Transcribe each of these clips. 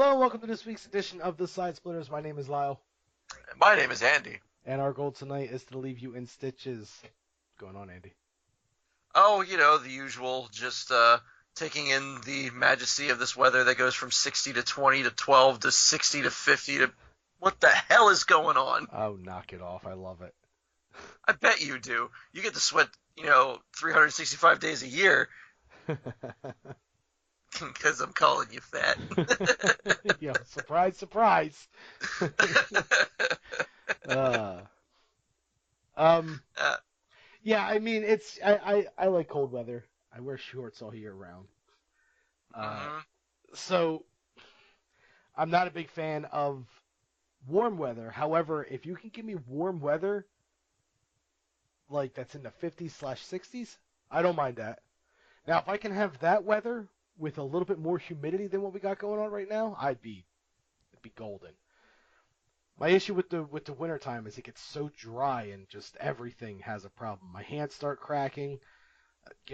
Hello and welcome to this week's edition of the Side Splitters. My name is Lyle, My name is Andy. and our goal tonight is to leave you in stitches. What's going on, Andy? Oh, the usual, just taking in the majesty of this weather that goes from 60 to 20 to 12 to 60 to 50 to what the hell is going on? Oh, knock it off. I love it. I bet you do. You get to sweat, 365 days a year because I'm calling you fat. Yo, surprise, surprise. uh, um, Uh, yeah, I mean, I like cold weather. I wear shorts all year round. mhm. So I'm not a big fan of warm weather. However, if you can give me warm weather, like that's in the 50s/60s, I don't mind that. Now, if I can have that weather with a little bit more humidity than what we got going on right now, it'd be golden. My issue with the winter time is it gets so dry and just everything has a problem. My hands start cracking.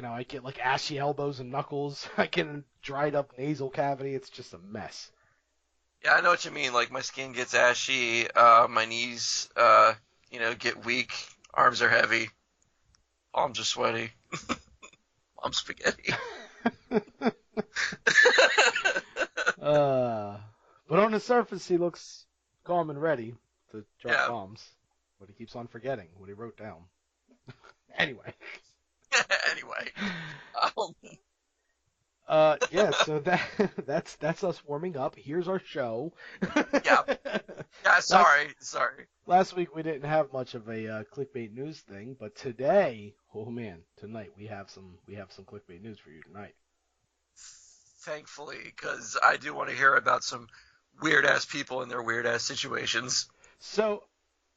I get like ashy elbows and knuckles. I get a dried up nasal cavity. It's just a mess. Yeah, I know what you mean. Like my skin gets ashy, my knees, get weak, arms are heavy, palms are sweaty. I'm spaghetti. uh, but on the surface, he looks calm and ready to drop Yeah. bombs. But he keeps on forgetting what he wrote down. Anyway. Anyway. Yeah, so that's us warming up. Here's our show. Yeah. Yeah, sorry. Last week we didn't have much of a clickbait news thing, but today, oh man, tonight we have some clickbait news for you tonight. Thankfully, because I do want to hear about some weird-ass people in their weird-ass situations. So,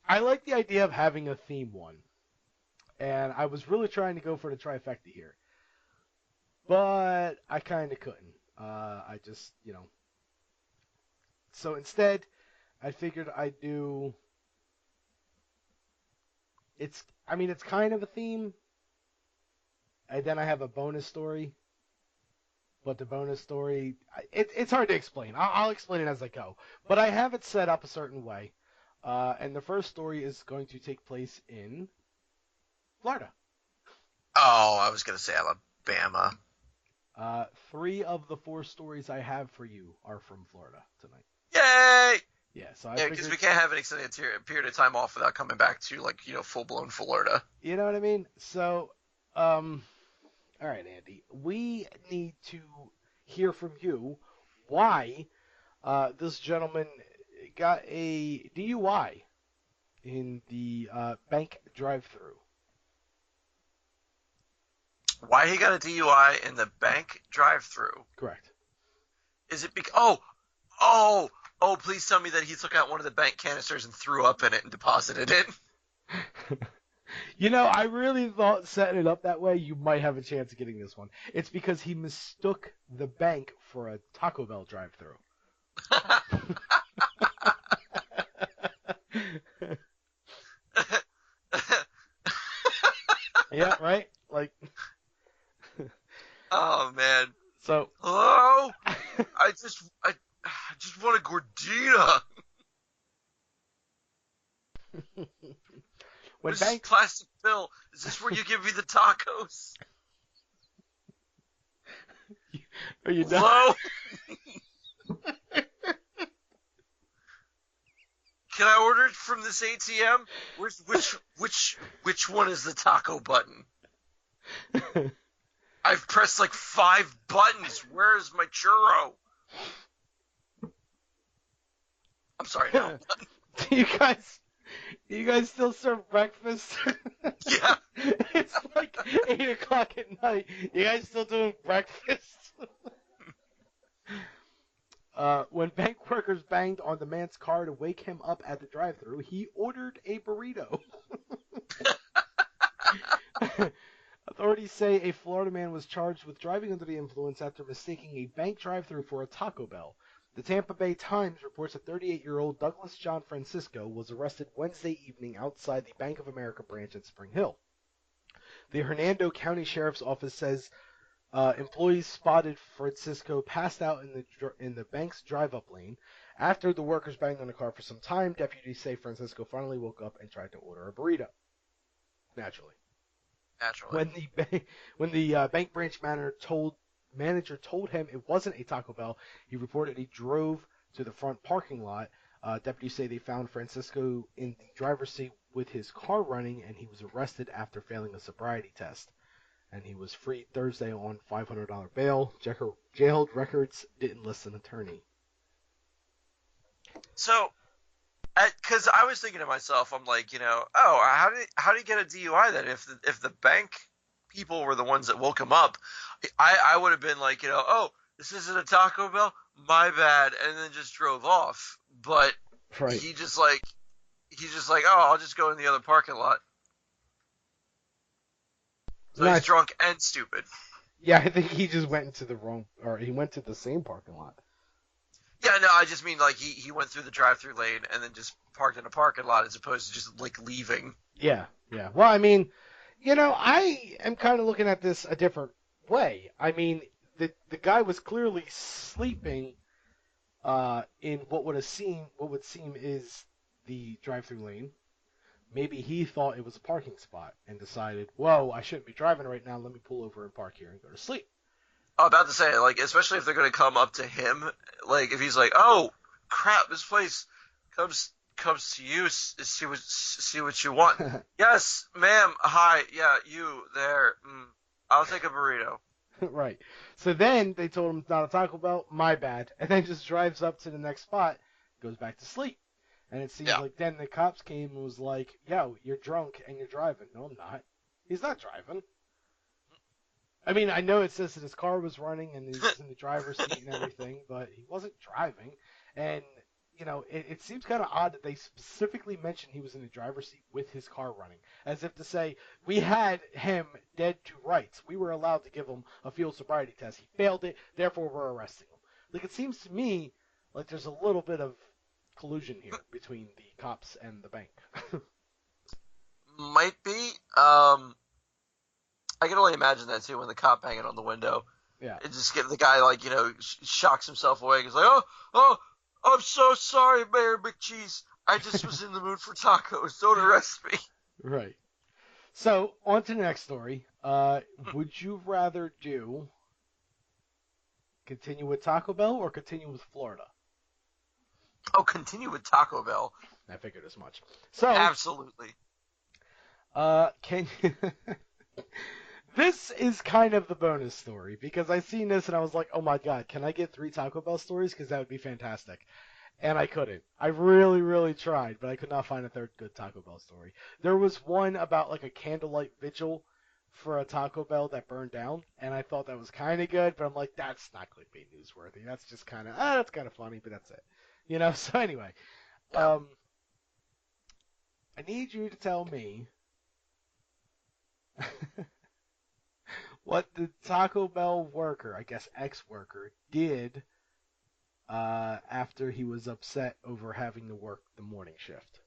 I like the idea of having a theme one, and I was really trying to go for the trifecta here, but I kind of couldn't. I just, So instead, I figured I'd do. It's kind of a theme. And then I have a bonus story. But the bonus story, it's hard to explain. I'll explain it as I go. But I have it set up a certain way. And the first story is going to take place in Florida. Oh, I was going to say Alabama. 3 of the 4 stories I have for you are from Florida tonight. Yay! Yeah, so Yeah, because we can't have an extended period of time off without coming back to, full-blown Florida. You know what I mean? So, all right, Andy, we need to hear from you why this gentleman got a DUI in the bank drive-through. Why he got a DUI in the bank drive-through? Correct. Is it because... Oh, please tell me that he took out one of the bank canisters and threw up in it and deposited it. I really thought setting it up that way, you might have a chance of getting this one. It's because he mistook the bank for a Taco Bell drive-through. Yeah, right? Like... Oh, man. So... Hello? I just want a gordita. Where's this plastic pill? Is this where you give me the tacos? Are you done? Hello? Can I order it from this ATM? Which one is the taco button? I've pressed like 5 buttons. Where's my churro? I'm sorry, no. Do you guys still serve breakfast? Yeah. It's like 8 o'clock at night. You guys still doing breakfast? When bank workers banged on the man's car to wake him up at the drive-thru, he ordered a burrito. Authorities say a Florida man was charged with driving under the influence after mistaking a bank drive-thru for a Taco Bell. The Tampa Bay Times reports that 38-year-old Douglas John Francisco was arrested Wednesday evening outside the Bank of America branch in Spring Hill. The Hernando County Sheriff's Office says Employees spotted Francisco passed out in the bank's drive-up lane. After the workers banged on the car for some time, deputies say Francisco finally woke up and tried to order a burrito. Naturally, Naturally. when the bank branch manager told him it wasn't a Taco Bell, he reported he drove to the front parking lot. Deputies say they found Francisco in the driver's seat with his car running, and he was arrested after failing a sobriety test. And he was freed Thursday on $500 bail. Jailed records didn't list an attorney. So, because I was thinking to myself, I'm like, oh, how did he get a DUI then? If the bank people were the ones that woke him up, I would have been like, oh, this isn't a Taco Bell, my bad, and then just drove off. But Right. he's just like, oh, I'll just go in the other parking lot. So he's drunk and stupid. Yeah, I think he just went into he went to the same parking lot. Yeah, no, I just mean like he went through the drive-through lane and then just parked in a parking lot as opposed to just like leaving. Yeah, yeah. Well, I mean, I am kind of looking at this a different way. I mean, the guy was clearly sleeping in what would seem is the drive-through lane. Maybe he thought it was a parking spot and decided, whoa, I shouldn't be driving right now. Let me pull over and park here and go to sleep. I'm about to say, like, especially if they're gonna come up to him, like if he's like, oh crap, this place comes to you, see what you want. Yes, ma'am. Hi, yeah, you there. I'll take a burrito. Right. So then they told him it's not a Taco Bell. My bad. And then just drives up to the next spot, goes back to sleep. And it seems Yeah. like then the cops came and was like, yo, you're drunk and you're driving. No, I'm not. He's not driving. I mean, I know it says that his car was running and he was in the driver's seat and everything, but he wasn't driving. And, it seems kind of odd that they specifically mentioned he was in the driver's seat with his car running, as if to say, we had him dead to rights. We were allowed to give him a field sobriety test. He failed it, therefore we're arresting him. Like, it seems to me like there's a little bit of collusion here between the cops and the bank. Might be. I can only imagine that too when the cop banging on the window. Yeah. It just get the guy like shocks himself awake. He's like, oh, I'm so sorry, Mayor McCheese. I just was in the mood for tacos. Don't arrest me. Right. So, on to the next story. Would you rather continue with Taco Bell or continue with Florida? Oh, continue with Taco Bell. I figured as much. So, Absolutely. Can you... This is kind of the bonus story because I seen this and I was like, oh my god, can I get 3 Taco Bell stories? Because that would be fantastic. And I couldn't. I really, really tried, but I could not find a third good Taco Bell story. There was one about like a candlelight vigil for a Taco Bell that burned down, and I thought that was kind of good, but I'm like, that's not clickbait newsworthy. That's just kind of, that's kind of funny, but that's it. So anyway, Yeah. I need you to tell me what the Taco Bell worker, I guess ex-worker, did after he was upset over having to work the morning shift.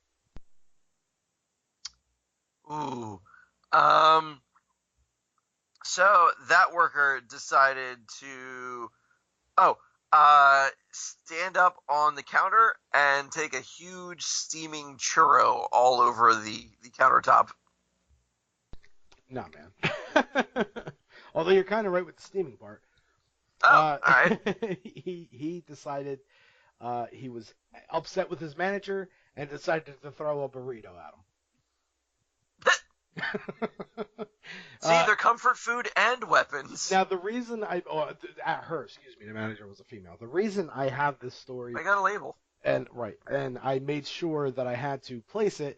Ooh. So that worker decided to, stand up on the counter and take a huge steaming churro all over the countertop. Nah, man. Although you're kind of right with the steaming part. Oh, all right. he decided he was upset with his manager and decided to throw a burrito at him. See, they're comfort food and weapons. Now, the reason at her, excuse me, the manager was a female. The reason I have this story, I got a label. and I made sure that I had to place it,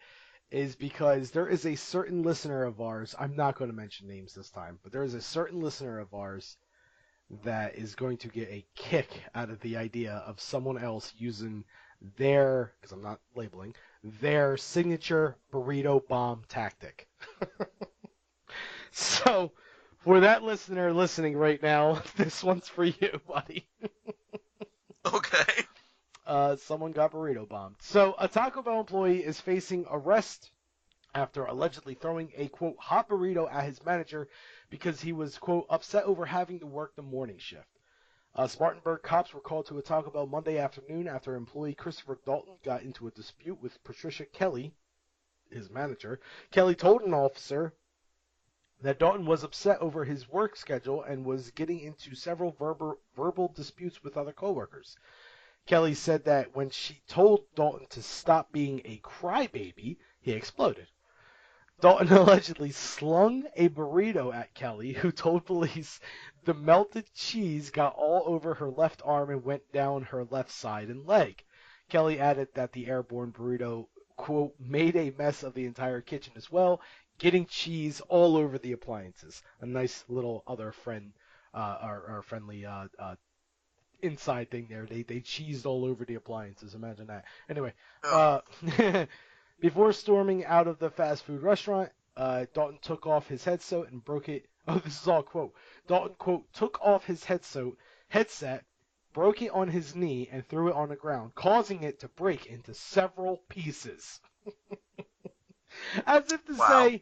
is because there is a certain listener of ours. I'm not going to mention names this time, but there is a certain listener of ours that is going to get a kick out of the idea of someone else using because I'm not labeling, their signature burrito bomb tactic. So, for that listener listening right now, this one's for you, buddy. Okay. Someone got burrito bombed. So, a Taco Bell employee is facing arrest after allegedly throwing a, quote, hot burrito at his manager because he was, quote, upset over having to work the morning shift. Spartanburg cops were called to a Taco Bell Monday afternoon after employee Christopher Dalton got into a dispute with Patricia Kelly, his manager. Kelly told an officer that Dalton was upset over his work schedule and was getting into several verbal disputes with other coworkers. Kelly said that when she told Dalton to stop being a crybaby, he exploded. Dalton allegedly slung a burrito at Kelly, who told police the melted cheese got all over her left arm and went down her left side and leg. Kelly added that the airborne burrito, quote, made a mess of the entire kitchen as well, getting cheese all over the appliances. A nice little other friendly inside thing there. They cheesed all over the appliances. Imagine that. Anyway, Oh, before storming out of the fast food restaurant, Dalton took off his headset and broke it. Oh, this is all quote. Dalton, quote, took off his headset, broke it on his knee, and threw it on the ground, causing it to break into several pieces. As if to wow. say,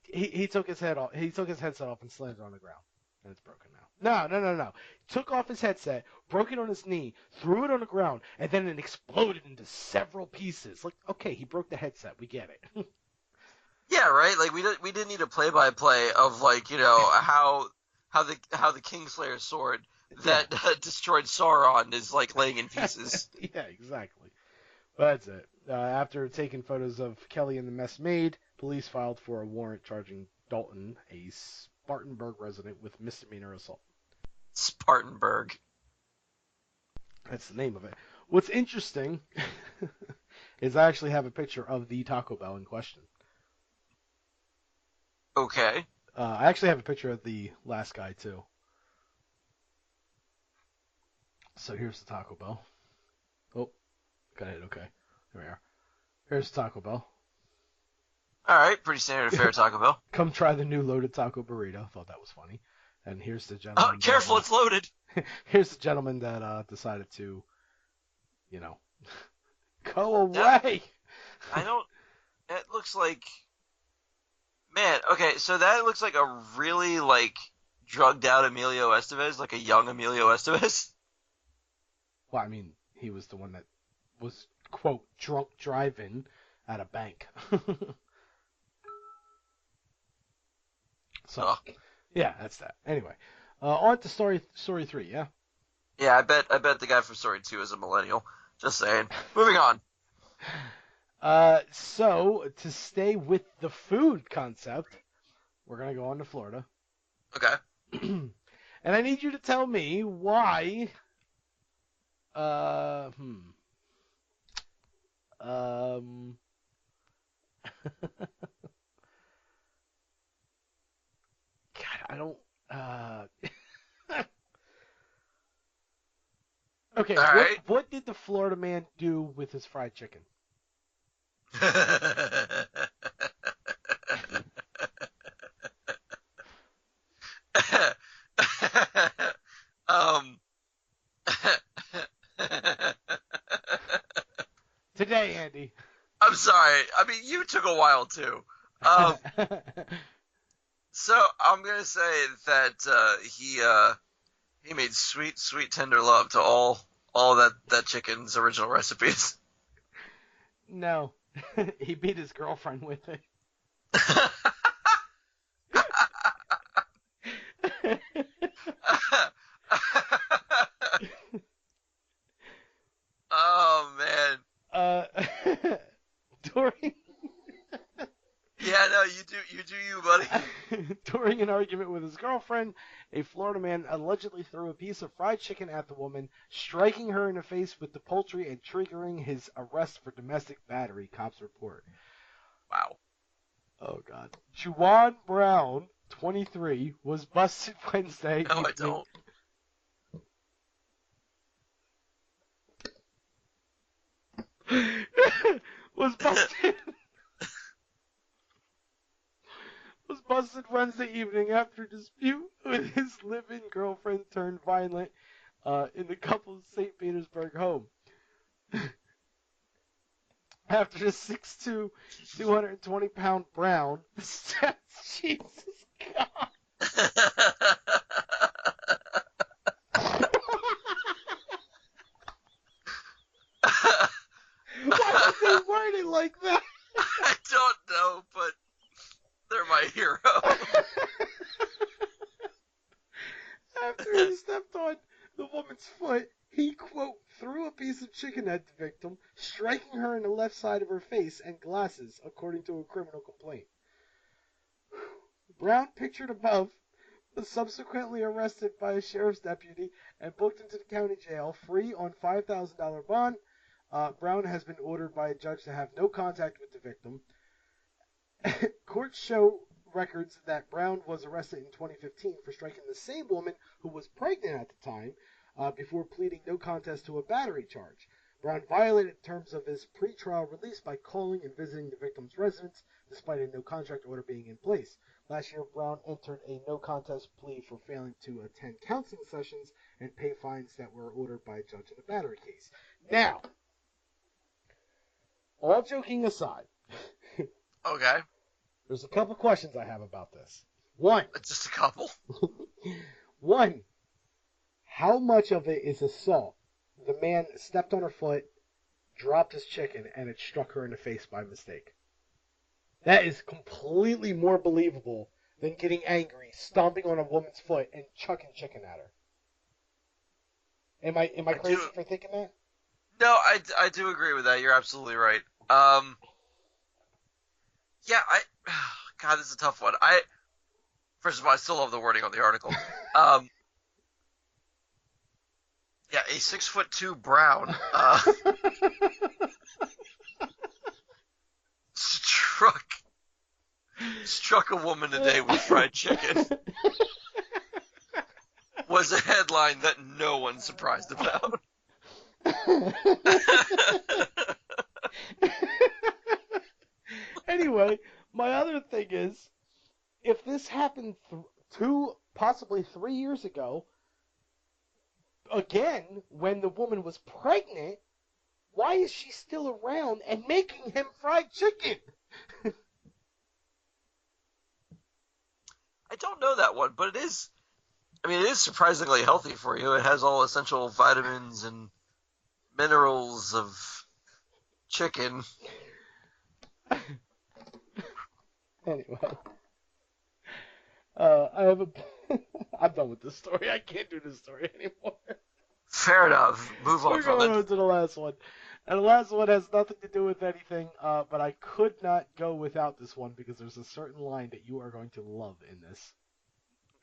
he took his head off. He took his headset off and slammed it on the ground, and it's broken now. No. Took off his headset, broke it on his knee, threw it on the ground, and then it exploded into several pieces. Like, okay, he broke the headset. We get it. Yeah, right. Like we didn't need a play-by-play of like how the Kingslayer sword that destroyed Sauron is like laying in pieces. Yeah, exactly. But that's it. After taking photos of Kelly and the mess made, police filed for a warrant charging Dalton, a Spartanburg resident, with misdemeanor assault. Spartanburg. That's the name of it. What's interesting is I actually have a picture of the Taco Bell in question. Okay. I actually have a picture of the last guy too. So here's the Taco Bell. Oh, got it. Okay, there we are. Here's Taco Bell. All right. Pretty standard fare Taco Bell. Come try the new loaded taco burrito. Thought that was funny. And here's the Oh, gentleman. careful, it's loaded. Here's the gentleman that decided to, go That, away. I don't. It looks like. Man, okay, so that looks like a really like drugged out Emilio Estevez, like a young Emilio Estevez. Well, I mean, he was the one that was, quote, drunk driving at a bank. So, Oh. yeah, that's that. Anyway, on to story 3, yeah? Yeah, I bet the guy from Story 2 is a millennial. Just saying. Moving on. So, to stay with the food concept, we're going to go on to Florida. Okay. And I need you to tell me why. God, I don't. Okay, All right. what did the Florida man do with his fried chicken? um. Today, Andy. I'm sorry. I mean, you took a while too. So I'm gonna say that he made sweet, sweet, tender love to all that chicken's original recipes. No, he beat his girlfriend with it. Oh man. During Yeah, no, you do you, buddy. during an argument with his girlfriend, a Florida man allegedly threw a piece of fried chicken at the woman, striking her in the face with the poultry and triggering his arrest for domestic battery, cops report. Wow. Oh, God. Juwan Brown, 23, was busted Wednesday No, I evening. don't. was busted was busted Wednesday evening after a dispute with his live-in girlfriend turned violent in the couple's St. Petersburg home. after the 6'2", 220-pound Brown steps. Jesus God. Why would they word it like that? I don't know, but they're my hero. After he stepped on the woman's foot, he, quote, threw a piece of chicken at the victim, striking her in the left side of her face and glasses, according to a criminal complaint. Brown, pictured above, was subsequently arrested by a sheriff's deputy and booked into the county jail, free on $5,000 bond. Brown has been ordered by a judge to have no contact with the victim. Courts show records that Brown was arrested in 2015 for striking the same woman who was pregnant at the time, before pleading no contest to a battery charge. Brown violated terms of his pretrial release by calling and visiting the victim's residence, despite a no contract order being in place. Last year, Brown entered a no contest plea for failing to attend counseling sessions and pay fines that were ordered by a judge in the battery case. Now, all joking aside, Okay. there's a couple questions I have about this. One, Just a couple. how much of it is assault? The man stepped on her foot, dropped his chicken, and it struck her in the face by mistake. That is completely more believable than getting angry, stomping on a woman's foot, and chucking chicken at her. Am I crazy for thinking that? No, I do agree with that. You're absolutely right. Yeah, God, this is a tough one. First of all, I still love the wording on the article. Yeah, a 6'2" Brown struck a woman today with fried chicken. Was a headline that no one's surprised about. Anyway, my other thing is, if this happened possibly 3 years ago, again, when the woman was pregnant, why is she still around and making him fried chicken? I don't know that one, but it is surprisingly healthy for you. It has all essential vitamins and minerals of chicken. Anyway, I'm done with this story. I can't do this story anymore. Fair enough. Move on We're from going it. on to the last one. And the last one has nothing to do with anything, but I could not go without this one because there's a certain line that you are going to love in this.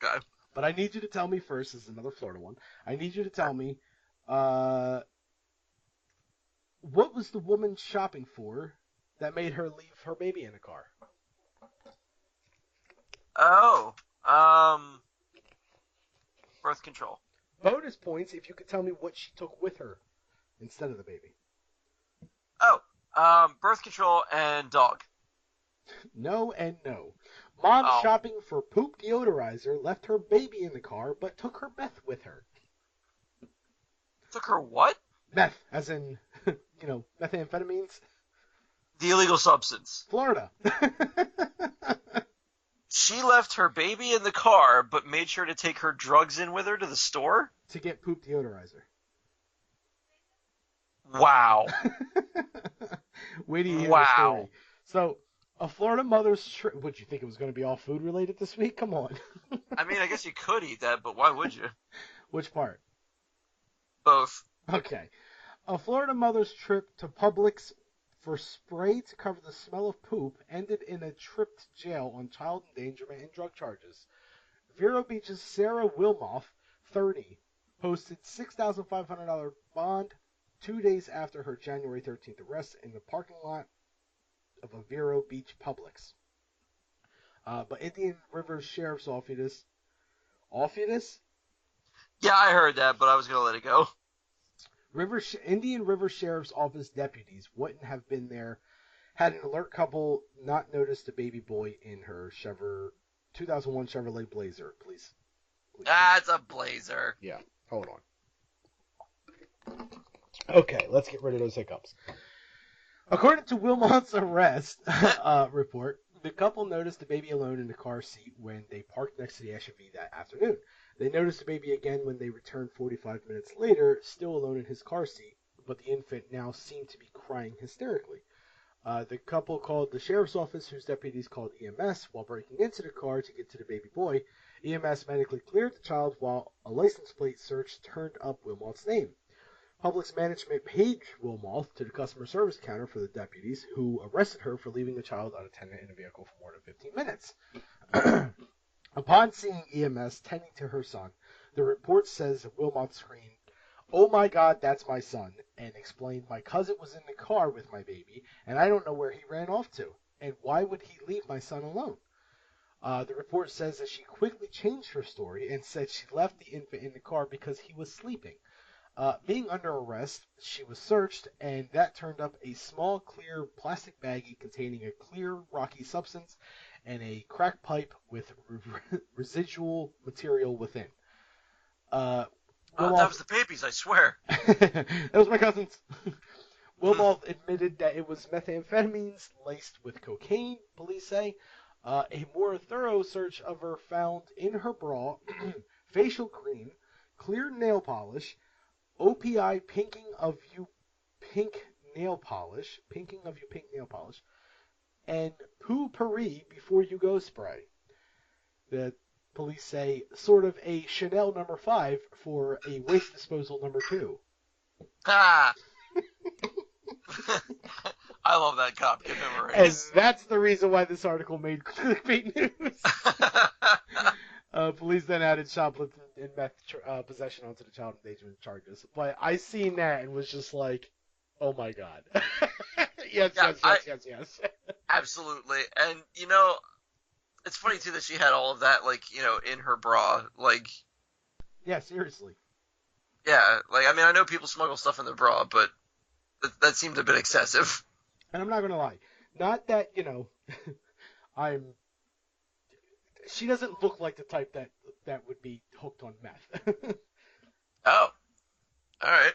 Okay. But I need you to tell me first, this is another Florida one, I need you to tell me, what was the woman shopping for that made her leave her baby in the car? Oh, birth control. Bonus points if you could tell me what she took with her instead of the baby. Oh, birth control and dog. No and no. Mom Oh. shopping for poop deodorizer left her baby in the car but took her meth with her. Took her what? Meth, as in, methamphetamines. The illegal substance. Florida. She left her baby in the car, but made sure to take her drugs in with her to the store? To get poop deodorizer. Wow. Wait till you hear Wow. the story. So, a Florida mother's trip. Would you think it was going to be all food related this week? Come on. I mean, I guess you could eat that, but why would you? Which part? Both. Okay. A Florida mother's trip to Publix for spray to cover the smell of poop ended in a trip to jail on child endangerment and drug charges. Vero Beach's Sarah Wilmoth, 30, posted $6,500 bond 2 days after her January 13th arrest in the parking lot of a Vero Beach Publix. But Indian River Sheriff's Office? Yeah, I heard that, but I was going to let it go. Indian River Sheriff's Office deputies wouldn't have been there had an alert couple not noticed a baby boy in her 2001 Chevrolet Blazer. Please. That's a Blazer. Yeah, hold on. Okay, let's get rid of those hiccups. According to Wilmot's arrest report, the couple noticed the baby alone in the car seat when they parked next to the SUV that afternoon. They noticed the baby again when they returned 45 minutes later, still alone in his car seat, but the infant now seemed to be crying hysterically. The couple called the sheriff's office, whose deputies called EMS while breaking into the car to get to the baby boy. EMS medically cleared the child while a license plate search turned up Wilmot's name. Publix management paid Wilmot to the customer service counter for the deputies, who arrested her for leaving the child unattended in a vehicle for more than 15 minutes. Upon seeing EMS tending to her son, the report says Wilmot screamed, "Oh my God, that's my son," and explained, "My cousin was in the car with my baby, and I don't know where he ran off to. And why would he leave my son alone?" The report says that she quickly changed her story and said she left the infant in the car because he was sleeping. Being under arrest, she was searched, and that turned up a small clear plastic baggie containing a clear rocky substance and a crack pipe with residual material within. Uh, That Wilmot, was the babies, I swear. that was my cousin's. Wilmot admitted that it was methamphetamines laced with cocaine, police say. A more thorough search of her found in her bra facial cream, clear nail polish, OPI pinking of you pink nail polish, and poo-pourri before you go spray. The police say sort of a Chanel number 5 for a waste disposal number 2. Ah. I love that cop. Give him a And raise. that's the reason why this article made clickbait news. Police then added shoplifting and meth possession onto the child endangerment charges. But I seen that and was just like, oh my God. Yes, Yeah, yes. absolutely. And, it's funny, too, that she had all of that, in her bra. Yeah, seriously. Yeah, I know people smuggle stuff in their bra, but that seemed a bit excessive. And I'm not going to lie. Not that, I'm... She doesn't look like the type that would be hooked on meth. Oh, all right.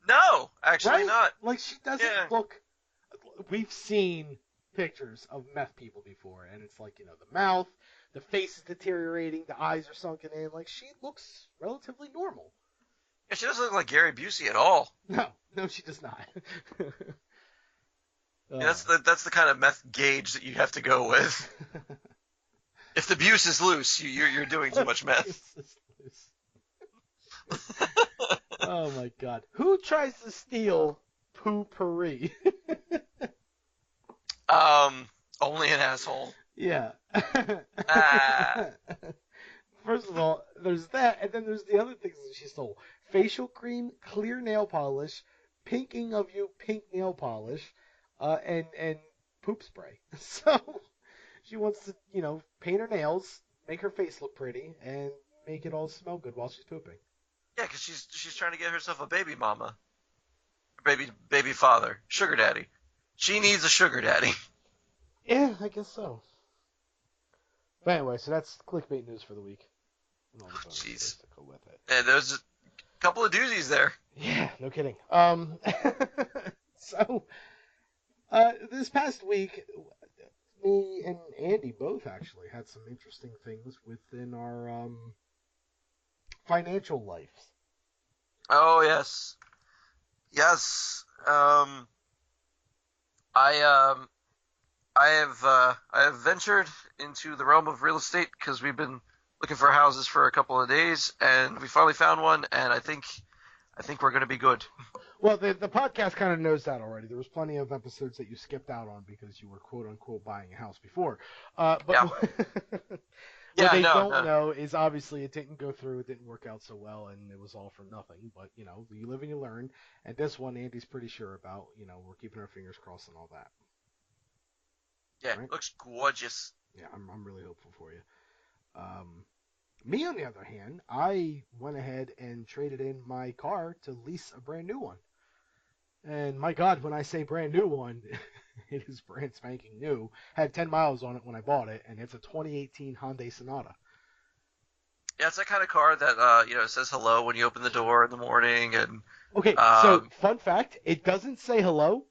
No, actually Right? not. Like, she doesn't Yeah. look... We've seen pictures of meth people before, and it's like, the mouth, the face is deteriorating, the eyes are sunken in. Like, she looks relatively normal. Yeah, she doesn't look like Gary Busey at all. No, she does not. Yeah, that's the kind of meth gauge that you have to go with. If the Buse is loose, you're doing too much meth. Oh my God. Who tries to steal poo-pourri? Only an asshole. Yeah. Ah. First of all, there's that, and then there's the other things that she stole. Facial cream, clear nail polish, pinking of you pink nail polish, and poop spray. So she wants to, paint her nails, make her face look pretty, and make it all smell good while she's pooping. Yeah, because she's trying to get herself a baby mama, baby father, sugar daddy. She needs a sugar daddy. Yeah, I guess so. But anyway, so that's clickbait news for the week. And all the bonus Jeez. stories that go with it. And there's a couple of doozies there. Yeah, no kidding. So, this past week, me and Andy both actually had some interesting things within our financial lives. Oh yes, yes. I have ventured into the realm of real estate because we've been looking for houses for a couple of days, and we finally found one, and I think we're going to be good. Well, the podcast kind of knows that already. There was plenty of episodes that you skipped out on because you were quote unquote buying a house before. But Yeah. what they no. know is obviously it didn't go through, it didn't work out so well, and it was all for nothing. But you live and you learn. And this one, Andy's pretty sure about. We're keeping our fingers crossed and all that. Yeah, Right? it looks gorgeous. Yeah, I'm really hopeful for you. Me, on the other hand, I went ahead and traded in my car to lease a brand new one. And my God, when I say brand new one, it is brand spanking new. Had 10 miles on it when I bought it, and it's a 2018 Hyundai Sonata. Yeah, it's that kind of car that says hello when you open the door in the morning, and Okay, so fun fact, it doesn't say hello,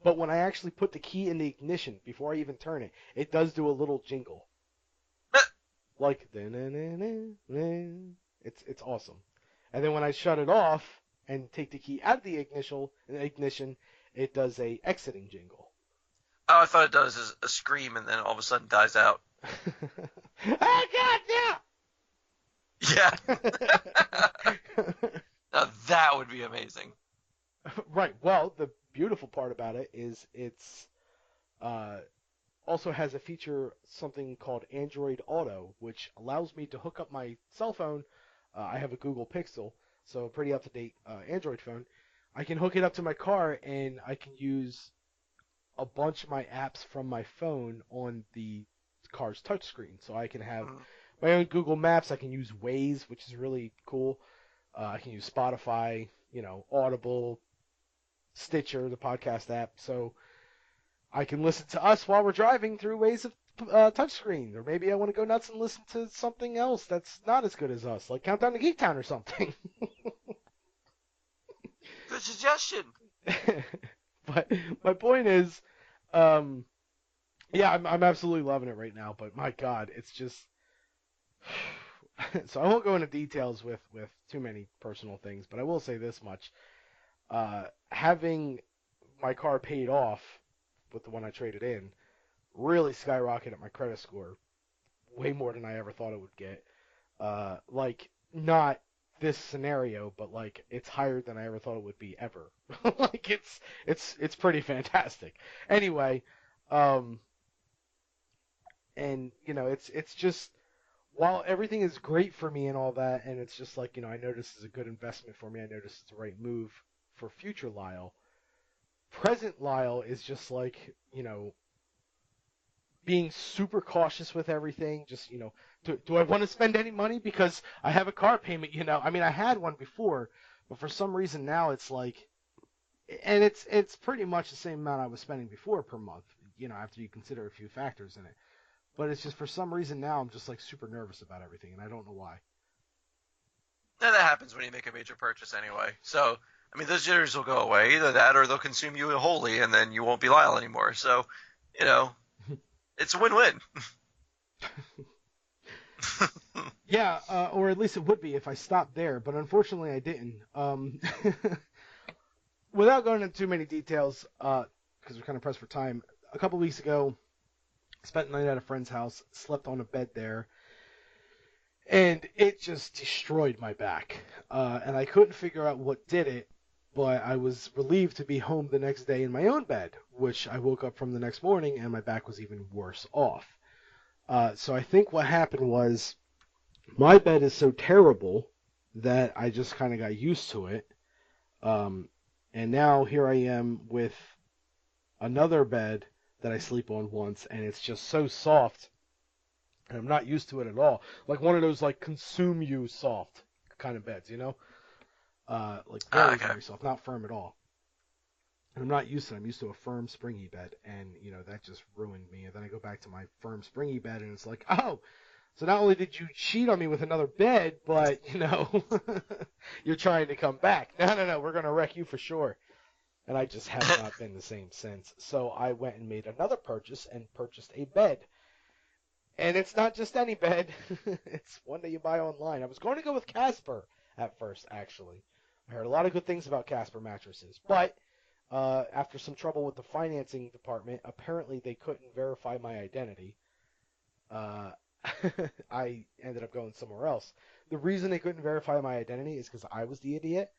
But when I actually put the key in the ignition before I even turn it, it does do a little jingle. Like it's awesome. And then when I shut it off and take the key out of the ignition, it does a exiting jingle. Oh, I thought it does is a scream and then all of a sudden dies out. Oh God, Yeah. yeah! Now that would be amazing. Right. Well, the beautiful part about it is it's uh, also has a feature, something called Android Auto, which allows me to hook up my cell phone. I have a Google Pixel, so a pretty up-to-date Android phone. I can hook it up to my car, and I can use a bunch of my apps from my phone on the car's touchscreen. So I can have Mm. my own Google Maps. I can use Waze, which is really cool. I can use Spotify, Audible, Stitcher, the podcast app. So I can listen to us while we're driving through ways of touchscreen, or maybe I want to go nuts and listen to something else that's not as good as us, like Countdown to Geektown or something. Good suggestion. But my point is, um, yeah, I'm absolutely loving it right now. But my God, it's just so I won't go into details with too many personal things, but I will say this much: having my car paid off with the one I traded in really skyrocketed my credit score way more than I ever thought it would get. Like not this scenario, but like it's higher than I ever thought it would be ever. Like it's pretty fantastic. Anyway, um, and it's just while everything is great for me and all that, and it's just like I know this is a good investment for me. I know this is the right move for future Lyle. Present Lyle is just like being super cautious with everything. Just, do I want to spend any money because I have a car payment? I mean, I had one before, but for some reason now it's like, and it's pretty much the same amount I was spending before per month. After you consider a few factors in it. But it's just for some reason now I'm just like super nervous about everything, and I don't know why. And that happens when you make a major purchase anyway. So, I mean, those jitters will go away. Either that or they'll consume you wholly, and then you won't be Lyle anymore. So, you know, it's a win-win. Yeah, or at least it would be if I stopped there, but unfortunately I didn't. Without going into too many details, because we're kind of pressed for time, a couple weeks ago, spent the night at a friend's house, slept on a bed there, and it just destroyed my back. And I couldn't figure out what did it, but I was relieved to be home the next day in my own bed, which I woke up from the next morning and my back was even worse off. So I think what happened was my bed is so terrible that I just kind of got used to it. Um, and now here I am with another bed that I sleep on once, and it's just so soft, and I'm not used to it at all. Like one of those like consume you soft kind of beds, like very Okay. very soft, not firm at all. And I'm not used to it. I'm used to a firm springy bed, and that just ruined me. And then I go back to my firm springy bed, and it's like, oh, so not only did you cheat on me with another bed, but you're trying to come back. No, no, no, we're gonna wreck you for sure. And I just have not been the same since. So I went and made another purchase and purchased a bed. And it's not just any bed. It's one that you buy online. I was going to go with Casper at first, actually. I heard a lot of good things about Casper mattresses. But after some trouble with the financing department, apparently they couldn't verify my identity. Uh, I ended up going somewhere else. The reason they couldn't verify my identity is because I was the idiot.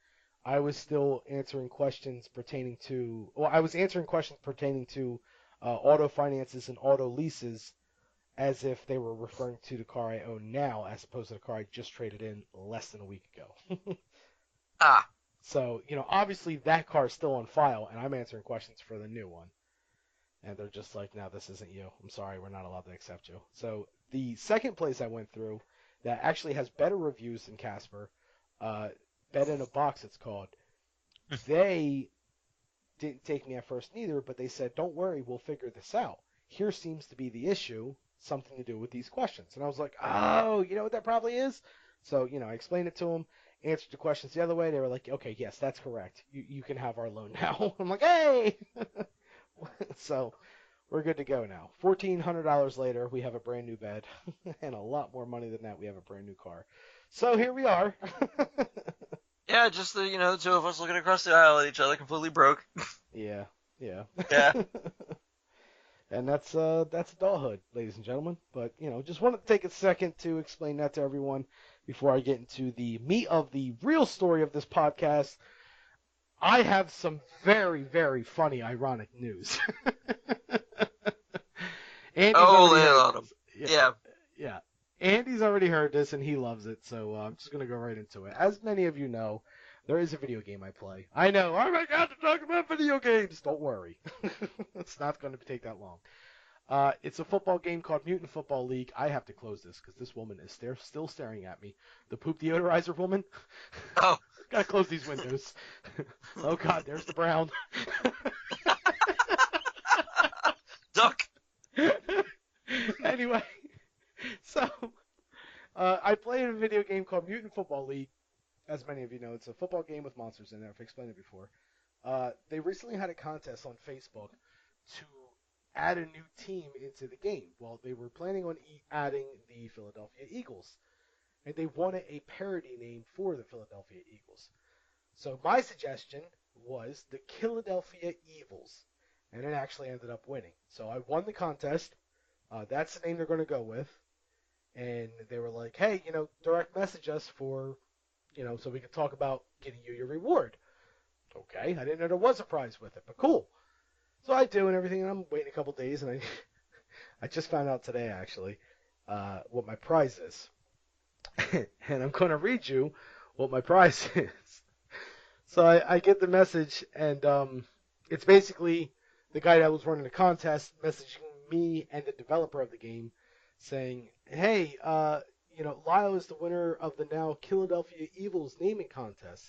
I was still answering questions pertaining to, well, I was answering questions pertaining to auto finances and auto leases as if they were referring to the car I own now, as opposed to the car I just traded in less than a week ago. Ah, So, obviously that car is still on file, and I'm answering questions for the new one. And they're just like, no, this isn't you. I'm sorry, we're not allowed to accept you. So the second place I went through that actually has better reviews than Casper, uh, Bed in a Box it's called, they didn't take me at first neither, but they said, don't worry, we'll figure this out. Here seems to be the issue, something to do with these questions. And I was like, oh, you know what that probably is? So, I explained it to them, answered the questions the other way. They were like, okay, yes, that's correct. You can have our loan now. I'm like, hey! So we're good to go now. $1,400 later, we have a brand new bed, and a lot more money than that, we have a brand new car. So here we are. Yeah, just the two of us looking across the aisle at each other, completely broke. Yeah, yeah. Yeah. And that's adulthood, ladies and gentlemen. But just wanted to take a second to explain that to everyone before I get into the meat of the real story of this podcast. I have some very, very funny, ironic news. Andy's Oh, already lay it heard on him. this. Yeah, Yeah. yeah. Andy's already heard this and he loves it. So I'm just gonna go right into it. As many of you know, there is a video game I play. I know. Oh my God, to talk about video games. Don't worry. It's not going to take that long. It's a football game called Mutant Football League. I have to close this because this woman is still staring at me. The poop deodorizer woman. Oh. Gotta close these windows. Oh God, there's the brown. Duck. Anyway, so I play a video game called Mutant Football League. As many of you know, it's a football game with monsters in there. I've explained it before. They recently had a contest on Facebook to add a new team into the game. Well, they were planning on adding the Philadelphia Eagles, and they wanted a parody name for the Philadelphia Eagles. So my suggestion was the Philadelphia Evils, and it actually ended up winning. So I won the contest. That's the name they're going to go with. And they were like, hey, direct message us for, so we could talk about getting you your reward. Okay, I didn't know there was a prize with it, but cool. So I do and everything, and I'm waiting a couple days, and I just found out today, actually, what my prize is. And I'm going to read you what my prize is. So I get the message, and it's basically the guy that was running the contest messaging me and the developer of the game saying, hey, Lyle is the winner of the now Philadelphia Evils naming contest,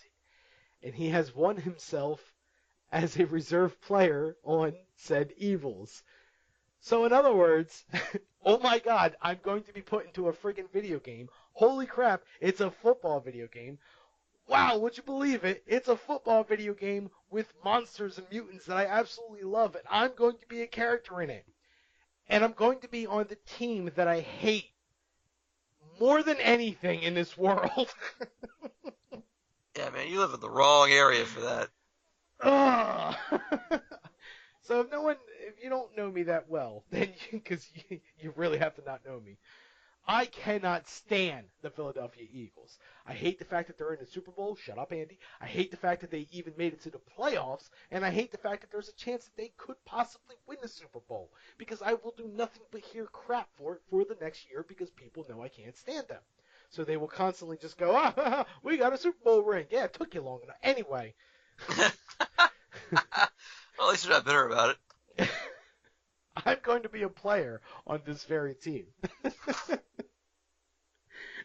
and he has won himself as a reserve player on said Evils. So in other words, oh my God, I'm going to be put into a friggin' video game. Holy crap, it's a football video game. Wow, would you believe it? It's a football video game with monsters and mutants that I absolutely love, and I'm going to be a character in it. And I'm going to be on the team that I hate more than anything in this world. Yeah, man, you live in the wrong area for that. Ugh. So if you don't know me that well, then because you really have to not know me, I cannot stand the Philadelphia Eagles. I hate the fact that they're in the Super Bowl. Shut up, Andy. I hate the fact that they even made it to the playoffs, and I hate the fact that there's a chance that they could possibly win the Super Bowl, because I will do nothing but hear crap for it for the next year because people know I can't stand them. So they will constantly just go, we got a Super Bowl ring. Yeah, it took you long enough. Anyway. Well, at least you're not bitter about it. I'm going to be a player on this very team.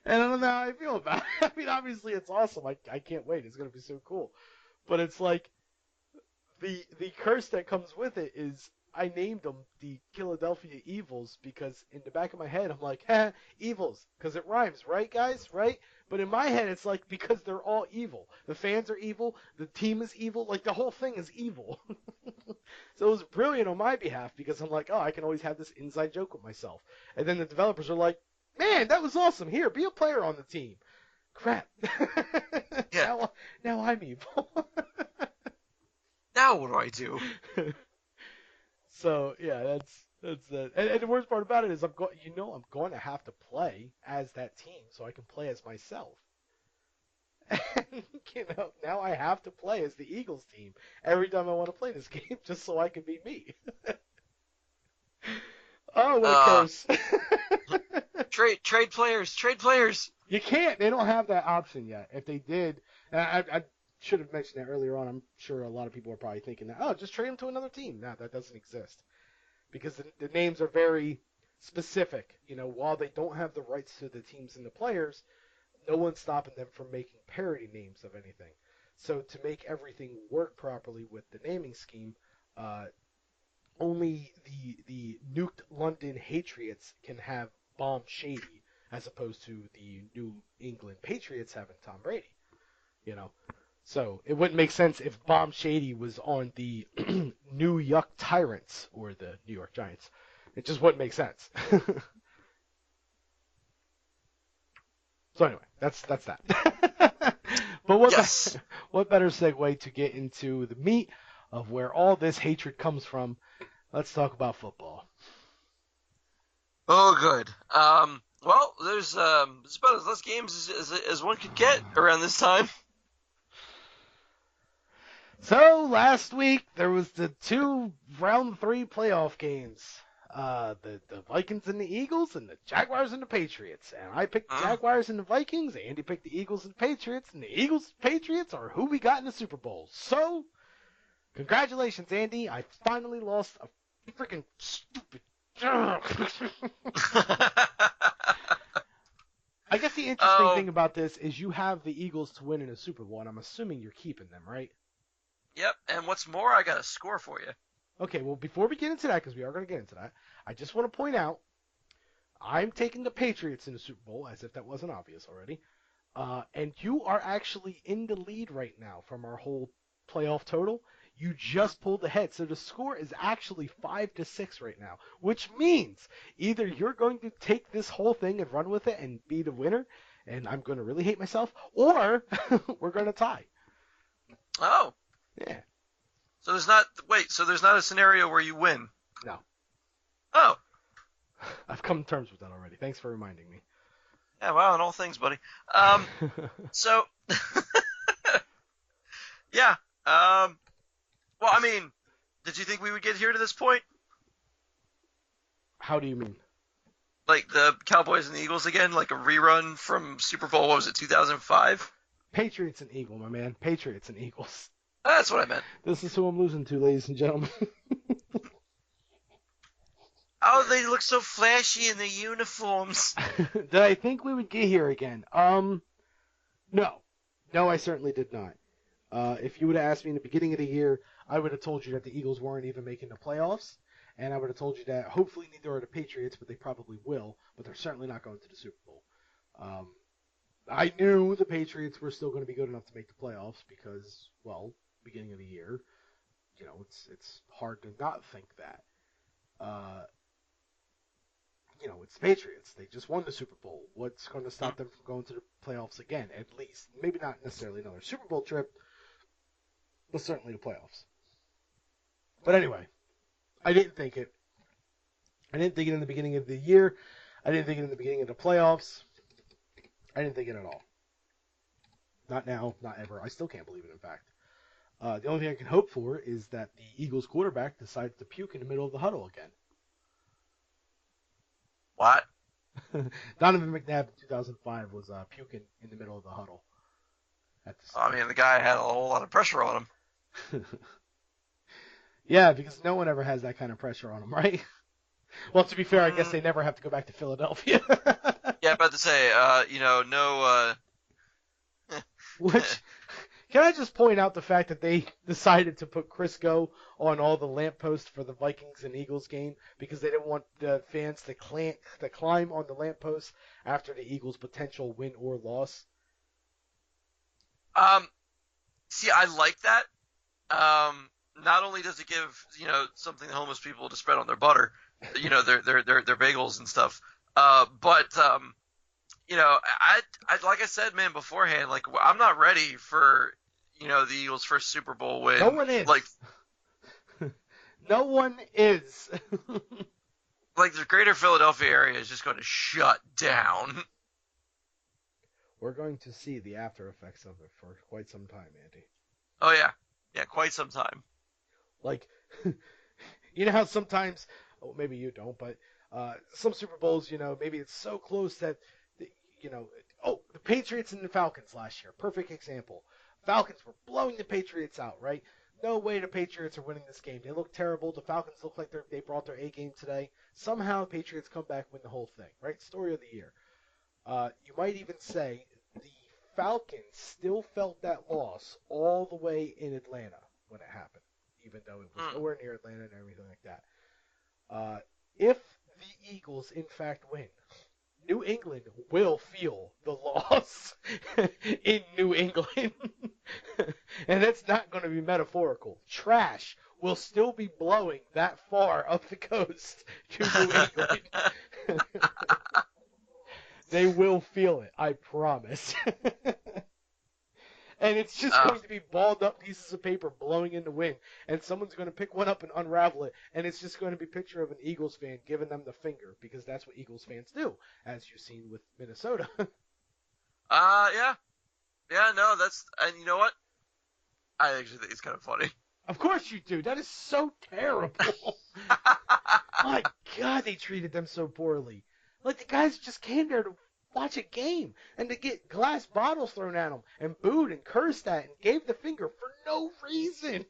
And I don't know how I feel about it. I mean, obviously it's awesome. I can't wait. It's going to be so cool. But it's like the curse that comes with it is I named them the Philadelphia Evils because in the back of my head I'm like, Evils, because it rhymes, right, guys? Right? But in my head it's like because they're all evil. The fans are evil. The team is evil. Like the whole thing is evil. So it was brilliant on my behalf because I'm like, oh, I can always have this inside joke with myself. And then the developers are like, man, that was awesome. Here, be a player on the team. Crap. Yeah. Now I'm evil. Now what do I do? So yeah, that's that. And the worst part about it is I'm going to have to play as that team so I can play as myself. And now I have to play as the Eagles team every time I want to play this game just so I can be me. Oh, what a Uh, curse. trade players. You can't. They don't have that option yet. If they did, and I should have mentioned that earlier on. I'm sure a lot of people are probably thinking that, oh, just trade them to another team. No, that doesn't exist because the names are very specific. While they don't have the rights to the teams and the players, no one's stopping them from making parody names of anything. So to make everything work properly with the naming scheme, only the nuked London Patriots can have Bomb Shady, as opposed to the New England Patriots having Tom Brady. You know, So it wouldn't make sense if Bomb Shady was on the New York Tyrants or the New York Giants. It just wouldn't make sense. So anyway, that's that. But Yes. what better segue to get into the meat of where all this hatred comes from? Let's talk about football. Oh, good. Well, there's it's about as less games as one could get around this time. So last week there was the two round 3 playoff games. The Vikings and the Eagles, and the Jaguars and the Patriots. And I picked the Mm. Jaguars and the Vikings. Andy picked the Eagles and the Patriots. And the Eagles and Patriots are who we got in the Super Bowl. So, congratulations, Andy. I finally lost a freaking stupid. I guess the interesting Oh, thing about this is you have the Eagles to win in a Super Bowl, and I'm assuming you're keeping them, right? yep. And what's more, I got a score for you. Okay, well, before we get into that, because we are going to get into that, I just want to point out I'm taking the Patriots in the Super Bowl, as if that wasn't obvious already. And you are actually in the lead right now from our whole playoff total. You Mm. just pulled ahead, so the score is actually 5-6 right now, which means either you're going to take this whole thing and run with it and be the winner, and I'm going to really hate myself, or we're going to tie. Oh, Yeah, so there's not wait. So there's not a scenario where you win. no, Oh, I've come to terms with that already. Thanks for reminding me. yeah. Wow, in all things, buddy. Um. So, yeah. Well, I mean, did you think we would get here to this point? How do you mean? Like the Cowboys and the Eagles again, like a rerun from Super Bowl, what was it, 2005? Patriots and Eagle, my man. Patriots and Eagles. That's what I meant. This is who I'm losing to, ladies and gentlemen. Oh, they look so flashy in their uniforms. Did I think we would get here again? No. No, I certainly did not. If you would have asked me in the beginning of the year, I would have told you that the Eagles weren't even making the playoffs, and I would have told you that hopefully neither are the Patriots, but they probably will, but they're certainly not going to the Super Bowl. Um, I knew the Patriots were still going to be good enough to make the playoffs because, well, beginning of the year, it's hard to not think that. Uh, it's the Patriots. They just won the Super Bowl. What's going to stop them from going to the playoffs again, at least? Maybe not necessarily another Super Bowl trip, but certainly the playoffs. But anyway, I didn't think it. I didn't think it in the beginning of the year. I didn't think it in the beginning of the playoffs. I didn't think it at all. Not now, not ever. I still can't believe it, in fact. The only thing I can hope for is that the Eagles quarterback decides to puke in the middle of the huddle again. What? Donovan McNabb in 2005 was puking in the middle of the huddle. At I mean, the guy had a whole lot of pressure on him. Yeah, because no one ever has that kind of pressure on them, right? Well, to be fair, I guess Mm, they never have to go back to Philadelphia. yeah, about to say, no, Which, can I just point out the fact that they decided to put Crisco on all the lampposts for the Vikings and Eagles game because they didn't want the fans to climb on the lampposts after the Eagles' potential win or loss? um, see, I like that. Not only does it give something the homeless people to spread on their butter, their bagels and stuff, but I like I said, man, beforehand, like I'm not ready for the Eagles' first Super Bowl No win. one is. Like No one is. like the greater Philadelphia area is just going to shut down. We're going to see the after effects of it for quite some time, Andy. Oh yeah, yeah, quite some time. Like, you know how sometimes, oh, maybe you don't, but some Super Bowls, maybe it's so close that, the, the Patriots and the Falcons last year, perfect example. Falcons were blowing the Patriots out, right? No way the Patriots are winning this game. They look terrible. The Falcons look like they brought their A game today. Somehow the Patriots come back, win the whole thing, right? Story of the year. You might even say the Falcons still felt that loss all the way in Atlanta when it happened, even though it was Mm. nowhere near Atlanta and everything like that. If the Eagles, in fact, win, New England will feel the loss in New England. And that's not going to be metaphorical. Trash will still be blowing that far up the coast to New England. They will feel it, I promise. And it's just uh, going to be balled up pieces of paper blowing in the wind, and someone's going to pick one up and unravel it, and it's just going to be a picture of an Eagles fan giving them the finger, because that's what Eagles fans do, as you've seen with Minnesota. yeah, yeah, no, and you know what? I actually think it's kind of funny. Of course you do. That is so terrible. My God, they treated them so poorly. Like, the guys just came there to watch a game and to get glass bottles thrown at them and booed and cursed at and gave the finger for no reason.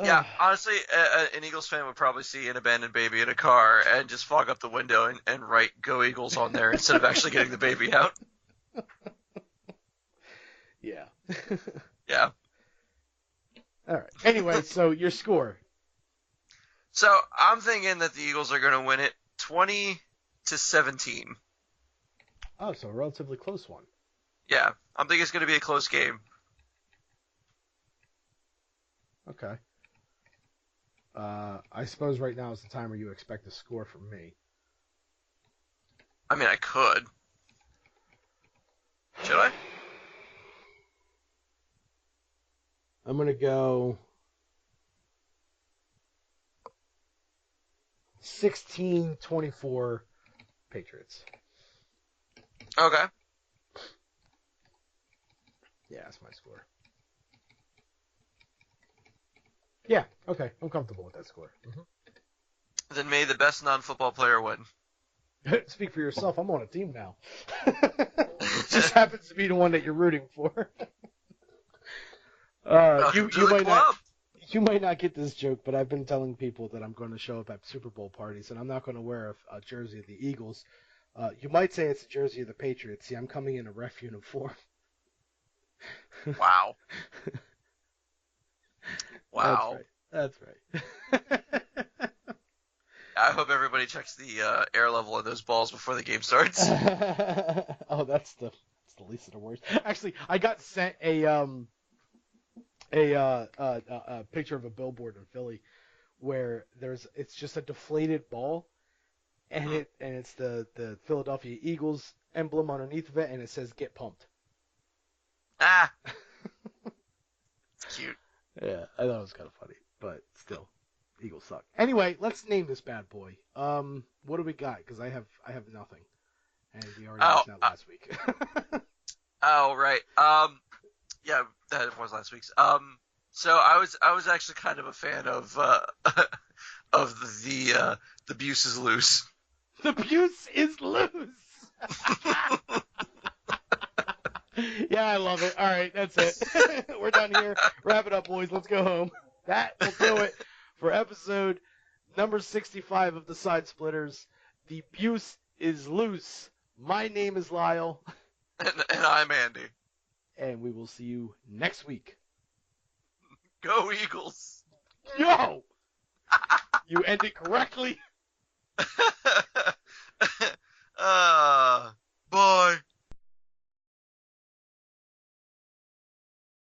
Yeah, honestly, an Eagles fan would probably see an abandoned baby in a car and just fog up the window and write "Go Eagles" on there instead of actually getting the baby out. Yeah. Yeah. All right. Anyway, so your score. So I'm thinking that the Eagles are going to win it 20-17. Oh, so a relatively close one. Yeah, I'm thinking it's going to be a close game. Okay. I suppose right now is the time where you expect a score from me. I mean, I could. Should I? I'm going to go 16-24 Patriots. Okay. Yeah, that's my score. Yeah, okay. I'm comfortable with that score. Mm-hmm. Then may the best non-football player win. Speak for yourself. I'm on a team now. Just happens to be the one that you're rooting for. You might not get this joke, but I've been telling people that I'm going to show up at Super Bowl parties, and I'm not going to wear a jersey of the Eagles. You might say it's a jersey of the Patriots. See, I'm coming in a ref uniform. Wow. Wow. That's right. I hope everybody checks the air level of those balls before the game starts. Oh, that's the least of the worst. Actually, I got sent a picture of a billboard in Philly where it's just a deflated ball, and it's the Philadelphia Eagles emblem underneath of it, and it says "Get pumped." Ah. It's cute. Yeah, I thought it was kind of funny, but still, Eagles suck. Anyway, let's name this bad boy. What do we got? Because I have nothing, and we already mentioned that last week. Oh, right. Yeah, that was last week's. So I was actually kind of a fan of the Buse Is Loose. The Buse Is Loose. Yeah, I love it. All right, that's it. We're done here. Wrap it up, boys. Let's go home. That will do it for episode number 65 of the Side Splitters. The Buse Is Loose. My name is Lyle. And I'm Andy. And we will see you next week. Go Eagles! No! You ended correctly.